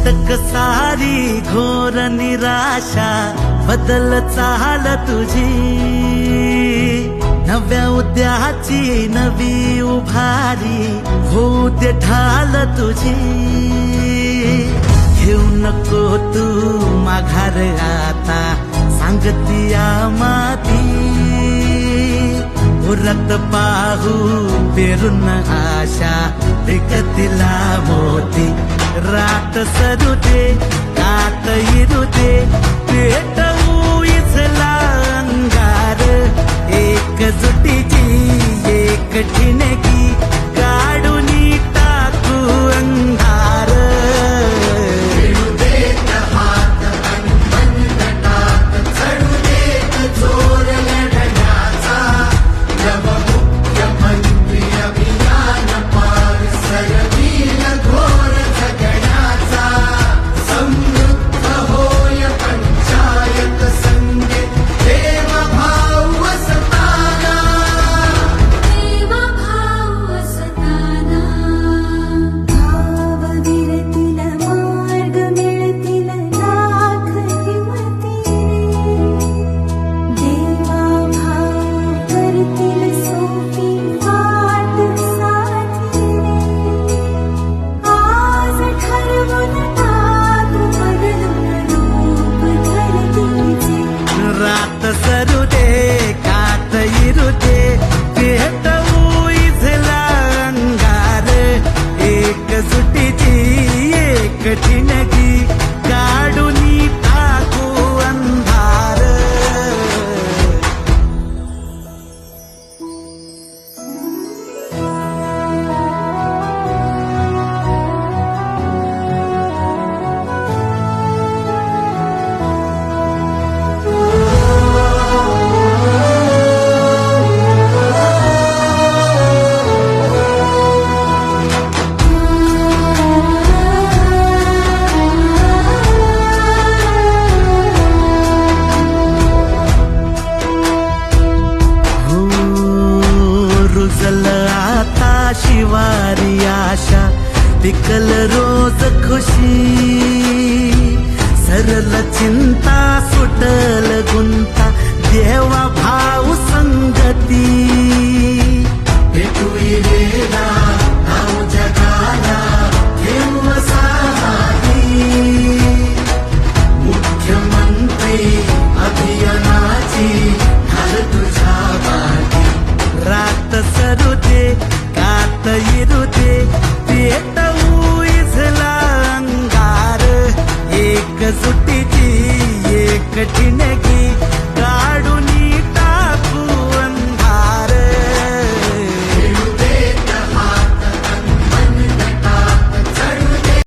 अटक सारी घोर निराशा बदल चाल तुझी, नव्या उद्याची नवी उभारी होऊ दे ढाल तुझी। घेऊ नको तू माघार आता सांगतिया माती, उरत पाहू पेरून आशा विकतिला मोती। रात सरू दे कात इरू दे पेटवू इथला अंगार, एकजुटीची एक ठिणगी काढून टाकू अंधार। शिवारी आशा पिकल रोज खुशी, सरल चिंता सुटल गुंता देवा भाऊ संगती। भेटूइलेला नाव जगाला घेऊ साथी, मुख्यमंत्री अभियानाची घाल तुझ्या बाकी। रात सरू दे कात इरू दे पेटवू इथला अंगार, एकजुट